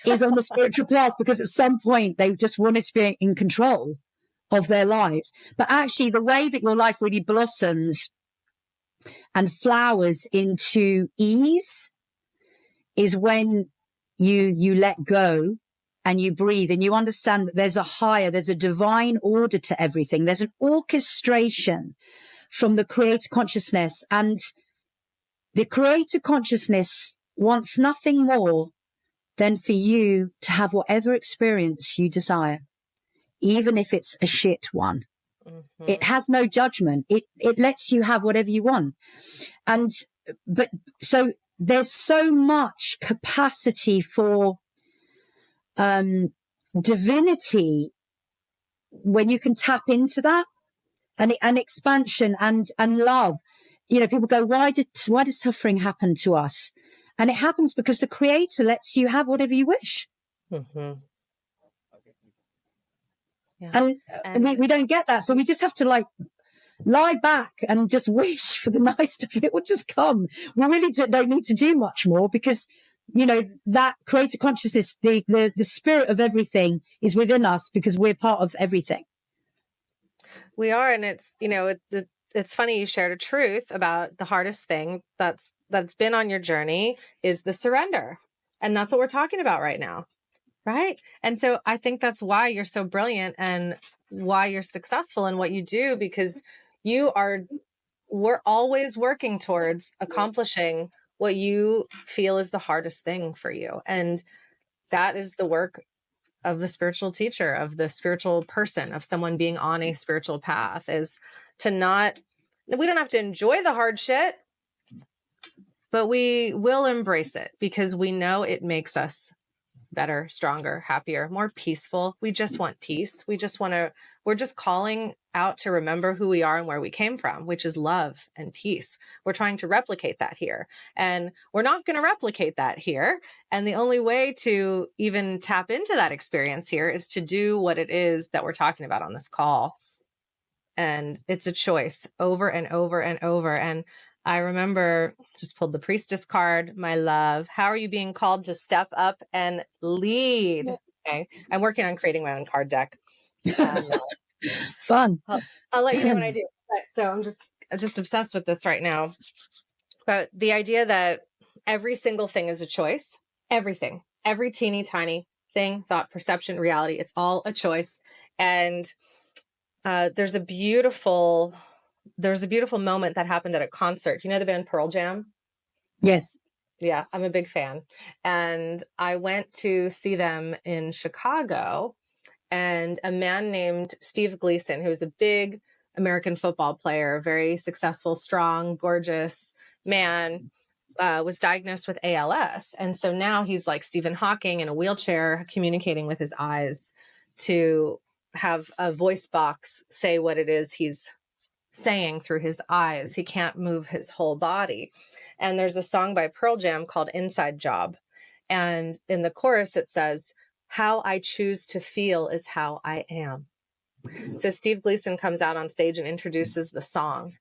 is on the spiritual path, because at some point they just wanted to be in control of their lives. But actually, the way that your life really blossoms and flowers into ease is when you let go and you breathe and you understand that there's a divine order to everything. There's an orchestration from the creator consciousness, and the creator consciousness wants nothing more than for you to have whatever experience you desire, even if it's a shit one. Mm-hmm. It has no judgment. It lets you have whatever you want. But so there's so much capacity for divinity when you can tap into that, and expansion and love. You know, people go, why does suffering happen to us? And it happens because the creator lets you have whatever you wish. Mm-hmm. Yeah. And we don't get that. So we just have to like lie back and just wish for the nice stuff. It will just come. We really don't need to do much more, because, you know, that creator consciousness, the spirit of everything is within us, because we're part of everything. We are. And it's, you know, it's funny you shared a truth about the hardest thing that's been on your journey is the surrender. And that's what we're talking about right now. Right. And so I think that's why you're so brilliant and why you're successful in what you do, because we're always working towards accomplishing what you feel is the hardest thing for you. And that is the work of the spiritual teacher, of the spiritual person, of someone being on a spiritual path, is to we don't have to enjoy the hard shit, but we will embrace it because we know it makes us better, stronger, happier, more peaceful. We just want peace. We're just calling out to remember who we are and where we came from, which is love and peace. We're trying to replicate that here, and we're not going to replicate that here. And the only way to even tap into that experience here is to do what it is that we're talking about on this call. And it's a choice over and over and over. And I remember, just pulled the priestess card, my love. How are you being called to step up and lead? Okay. I'm working on creating my own card deck. Fun. I'll let you know when I do. So I'm just obsessed with this right now. But the idea that every single thing is a choice, everything, every teeny tiny thing, thought, perception, reality, it's all a choice. And there's a beautiful moment that happened at a concert. You know the band Pearl Jam? Yes. Yeah, I'm a big fan. And I went to see them in Chicago, and a man named Steve Gleason, who's a big American football player, very successful, strong, gorgeous man, was diagnosed with ALS. And so now he's like Stephen Hawking in a wheelchair, communicating with his eyes to have a voice box say what it is he's saying through his eyes. He can't move his whole body. And there's a song by Pearl Jam called Inside Job. And in the chorus, it says, "How I choose to feel is how I am." So Steve Gleason comes out on stage and introduces the song.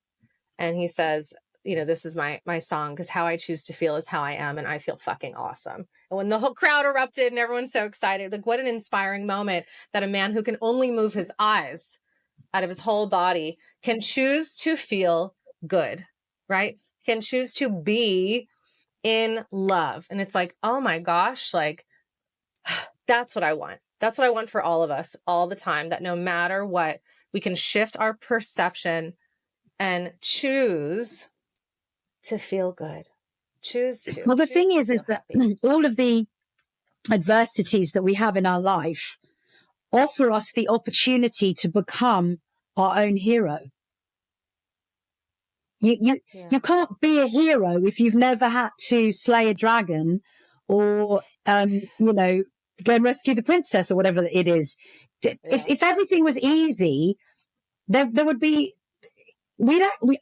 And he says, you know, this is my song because how I choose to feel is how I am. And I feel fucking awesome. And when the whole crowd erupted and everyone's so excited, like what an inspiring moment that a man who can only move his eyes out of his whole body can choose to feel good, right? Can choose to be in love. And it's like, oh my gosh, like that's what I want. That's what I want for all of us all the time, that no matter what, we can shift our perception and choose to feel good. Choose to. Well, the thing is that all of the adversities that we have in our life offer us the opportunity to become our own hero. You can't be a hero if you've never had to slay a dragon or, you know, go and rescue the princess or whatever it is. Yeah. If everything was easy, there would be,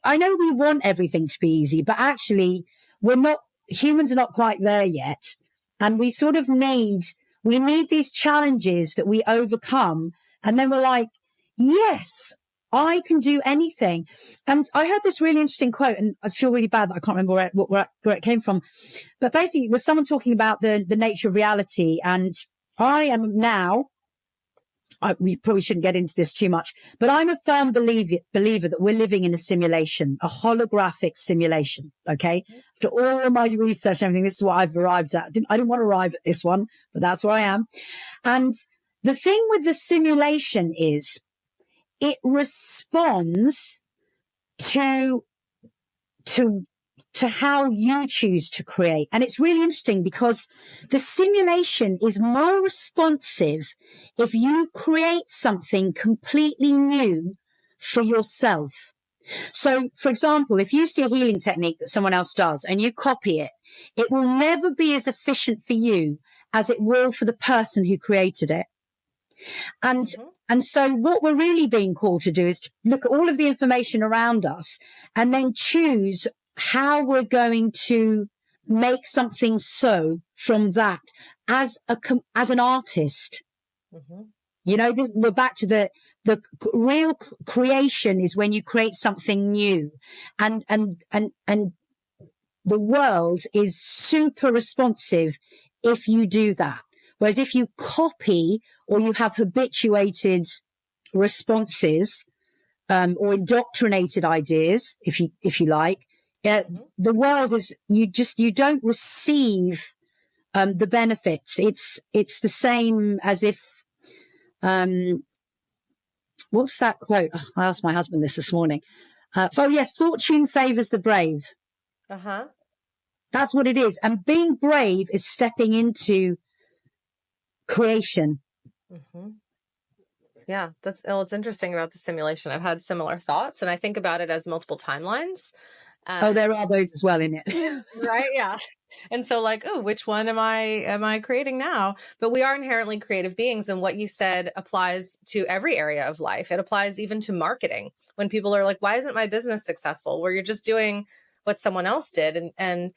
I know we want everything to be easy, but actually humans are not quite there yet. And we sort of need We need these challenges that we overcome. And then we're like, yes, I can do anything. And I heard this really interesting quote, and I feel really bad that I can't remember where it came from. But basically, it was someone talking about the nature of reality. And I am now, we probably shouldn't get into this too much, but I'm a firm believer that we're living in a simulation, a holographic simulation. Okay. After all of my research and everything, this is what I've arrived at. I didn't want to arrive at this one, but that's where I am. And the thing with the simulation is it responds to how you choose to create. And it's really interesting because the simulation is more responsive if you create something completely new for yourself. So, for example, if you see a healing technique that someone else does and you copy it, it will never be as efficient for you as it will for the person who created it. And so what we're really being called to do is to look at all of the information around us and then choose how we're going to make something so from that as an artist. You know, we're back to the real creation is when you create something new, and the world is super responsive if you do that. Whereas if you copy or you have habituated responses or indoctrinated ideas, if you like, the world is you don't receive the benefits. It's the same as if what's that quote? Oh, I asked my husband this morning. Yes, fortune favors the brave. That's what it is. And being brave is stepping into creation. Yeah, it's interesting about the simulation. I've had similar thoughts, and I think about it as multiple timelines. There are those as well in it. Right. Yeah. And so like, oh, which one am I creating now? But we are inherently creative beings. And what you said applies to every area of life. It applies even to marketing. When people are like, why isn't my business successful? Where you're just doing what someone else did and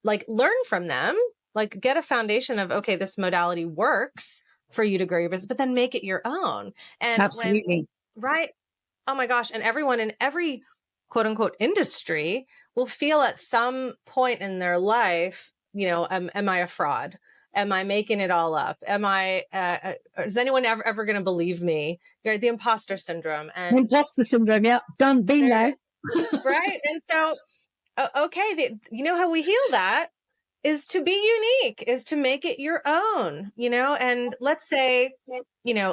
like learn from them, like get a foundation of, okay, this modality works for you to grow your business, but then make it your own. And absolutely. Right. Oh my gosh. And everyone in every quote unquote industry will feel at some point in their life, you know, am I a fraud? Am I making it all up? Is anyone ever going to believe me? You're the imposter syndrome. And imposter syndrome. Yeah. Done. Been there. Right. And so, okay. You know how we heal that is to be unique, is to make it your own, you know? And let's say you're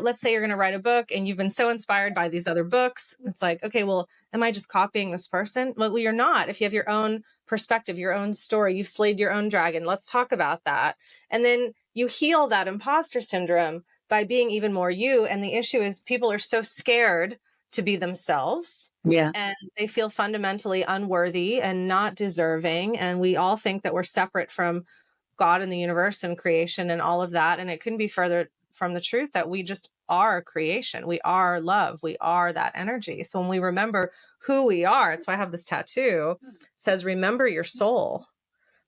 going to write a book and you've been so inspired by these other books. It's like, okay, well, am I just copying this person? Well, you're not. If you have your own perspective, your own story, you've slayed your own dragon. Let's talk about that. And then you heal that imposter syndrome by being even more you. And the issue is people are so scared to be themselves. Yeah. And they feel fundamentally unworthy and not deserving. And we all think that we're separate from God and the universe and creation and all of that. And it couldn't be further from the truth that we just are creation. We are love. We are that energy. So when we remember who we are, that's why I have this tattoo. It says, remember your soul.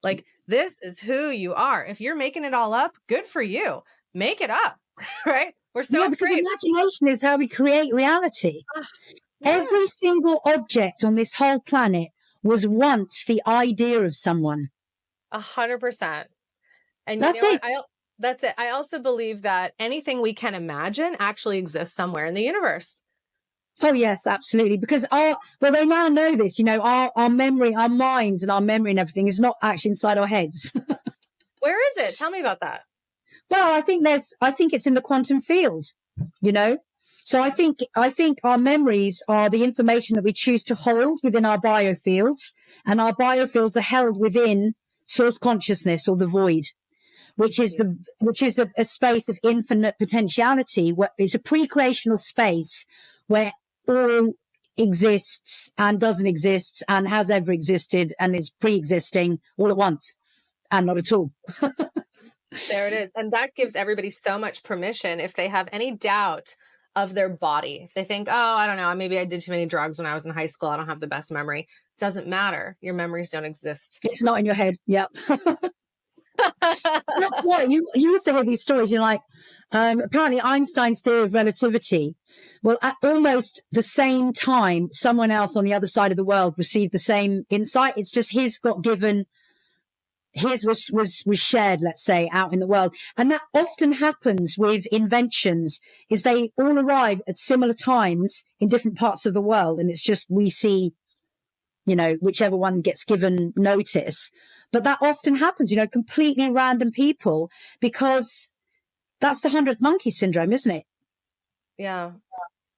Like, this is who you are. If you're making it all up, good for you. Make it up, right? We're so afraid. Because imagination is how we create reality. Yeah. Every single object on this whole planet was once the idea of someone. 100%. And that's you know what? That's it. I also believe that anything we can imagine actually exists somewhere in the universe. Oh, yes, absolutely. Because they now know this, you know, our memory, our minds and our memory and everything is not actually inside our heads. Where is it? Tell me about that. Well, I think it's in the quantum field, you know. So I think our memories are the information that we choose to hold within our biofields, and our biofields are held within source consciousness or the void, which is a space of infinite potentiality. Where it's a pre-creational space where all exists and doesn't exist and has ever existed and is pre-existing all at once and not at all. There it is. And that gives everybody so much permission. If they have any doubt of their body, if they think, oh, I don't know, maybe I did too many drugs when I was in high school, I don't have the best memory. It doesn't matter. Your memories don't exist. It's not in your head. Yep. That's what you also hear these stories. You're like, apparently Einstein's theory of relativity. Well, at almost the same time, someone else on the other side of the world received the same insight. It's just his got given, his was shared, let's say, out in the world. And that often happens with inventions, is they all arrive at similar times in different parts of the world. And it's just, we see, whichever one gets given notice. But that often happens, completely random people, because that's the 100th monkey syndrome, isn't it? Yeah.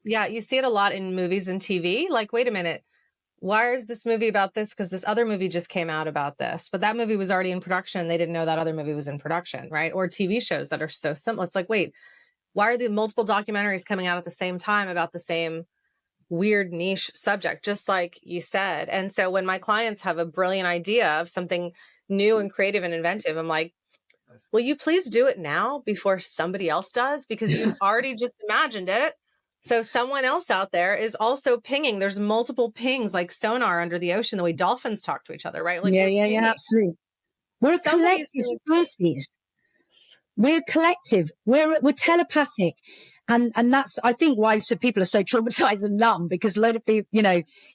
Yeah. You see it a lot in movies and TV. Like, wait a minute, why is this movie about this? Because this other movie just came out about this, but that movie was already in production. They didn't know that other movie was in production, right? Or TV shows that are so similar. It's like, wait, why are the multiple documentaries coming out at the same time about the same weird niche subject, just like you said? And so when my clients have a brilliant idea of something new and creative and inventive, I'm like, will you please do it now before somebody else does? Because you've already just imagined it. So someone else out there is also pinging. There's multiple pings, like sonar under the ocean, the way dolphins talk to each other, right? Like, yeah, absolutely. We're a collective species. We're collective. We're telepathic. And that's, I think, why people are so traumatized and numb, because a lot of people,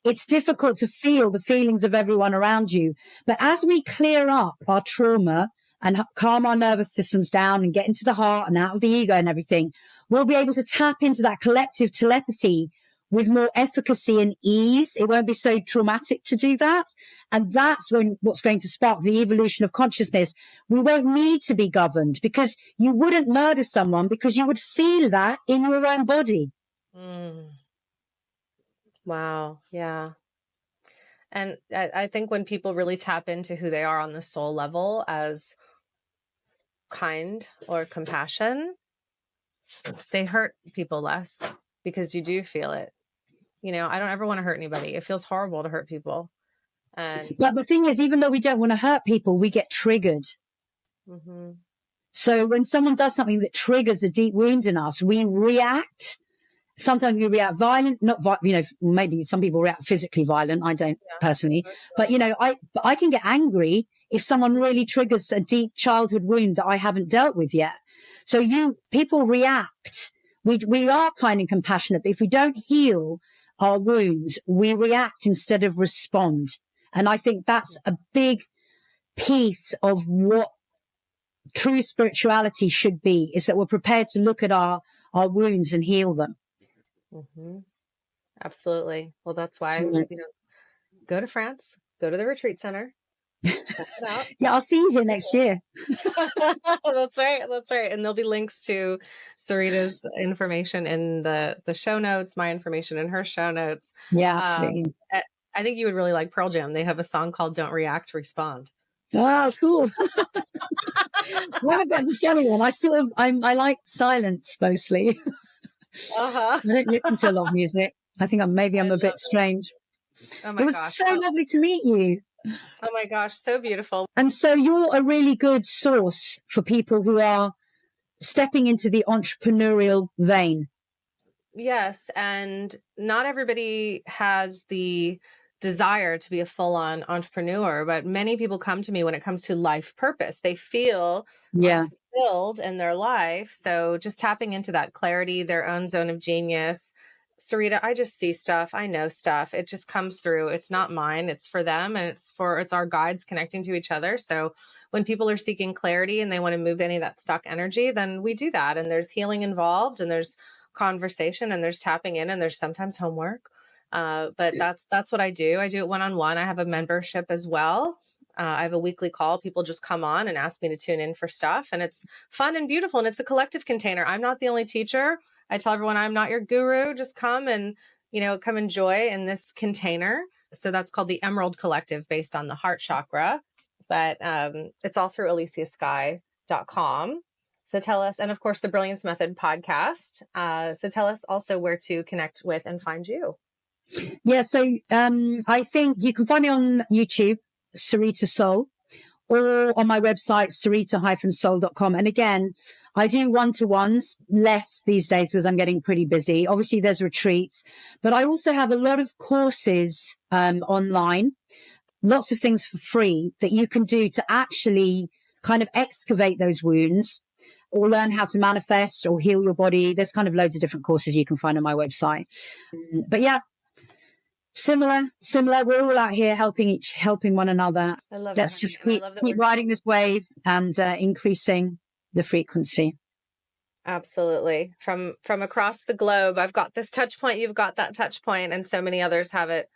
it's difficult to feel the feelings of everyone around you. But as we clear up our trauma and calm our nervous systems down and get into the heart and out of the ego and everything, we'll be able to tap into that collective telepathy with more efficacy and ease. It won't be so traumatic to do that. And that's what's going to spark the evolution of consciousness. We won't need to be governed, because you wouldn't murder someone because you would feel that in your own body. Wow. Yeah. And I think when people really tap into who they are on the soul level as kind or compassion, they hurt people less, because you do feel it. I don't ever want to hurt anybody. It feels horrible to hurt people. But the thing is, even though we don't want to hurt people, we get triggered. Mm-hmm. So when someone does something that triggers a deep wound in us, we react. Sometimes we react violent, maybe some people react physically violent. I don't personally, but I can get angry if someone really triggers a deep childhood wound that I haven't dealt with yet. So people react. We are kind and compassionate, but if we don't heal our wounds, we react instead of respond. And I think that's a big piece of what true spirituality should be, is that we're prepared to look at our wounds and heal them. Mm-hmm. Absolutely. Well, that's why, go to France, go to the retreat center. Yeah, I'll see you here next year. That's right. And there'll be links to Sarita's information in the show notes, my information in her show notes. Yeah, absolutely. I think you would really like Pearl Jam. They have a song called Don't React, Respond. Oh, cool. What about the funny one? I like silence mostly. I don't listen to a lot of music. I think I'm a bit strange. Oh my gosh. It was so lovely to meet you. Oh my gosh, so beautiful. And so you're a really good source for people who are stepping into the entrepreneurial vein. Yes. And not everybody has the desire to be a full-on entrepreneur, but many people come to me when it comes to life purpose. They feel fulfilled in their life. So just tapping into that clarity, their own zone of genius. Sarita, I just see stuff. I know stuff. It just comes through. It's not mine. It's for them. And it's our guides connecting to each other. So when people are seeking clarity and they want to move any of that stuck energy, then we do that. And there's healing involved, and there's conversation, and there's tapping in, and there's sometimes homework. But that's what I do. I do it one-on-one. I have a membership as well. I have a weekly call. People just come on and ask me to tune in for stuff. And it's fun and beautiful. And it's a collective container. I'm not the only teacher. I tell everyone I'm not your guru. Just come and, come enjoy in this container. So that's called the Emerald Collective, based on the heart chakra. But it's all through ElysiaSkye.com. So tell us, and of course, the Brilliance Method podcast. So tell us also where to connect with and find you. Yeah, so I think you can find me on YouTube, Sarita Sol, or on my website, sarita-sol.com. And again, I do one-to-ones, less these days because I'm getting pretty busy. Obviously, there's retreats, but I also have a lot of courses online, lots of things for free that you can do to actually kind of excavate those wounds or learn how to manifest or heal your body. There's kind of loads of different courses you can find on my website. But yeah, similar. We're all out here helping one another. I love Let's it. just I love that keep riding this wave and increasing the frequency. Absolutely. From across the globe, I've got this touch point, you've got that touch point, and so many others have it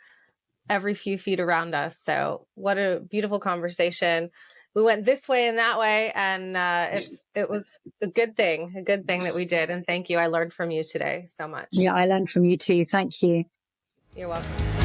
every few feet around us. So what a beautiful conversation. We went this way and that way, and it was a good thing that we did. And thank you. I learned from you today so much. Yeah, I learned from you too. Thank you. You're welcome.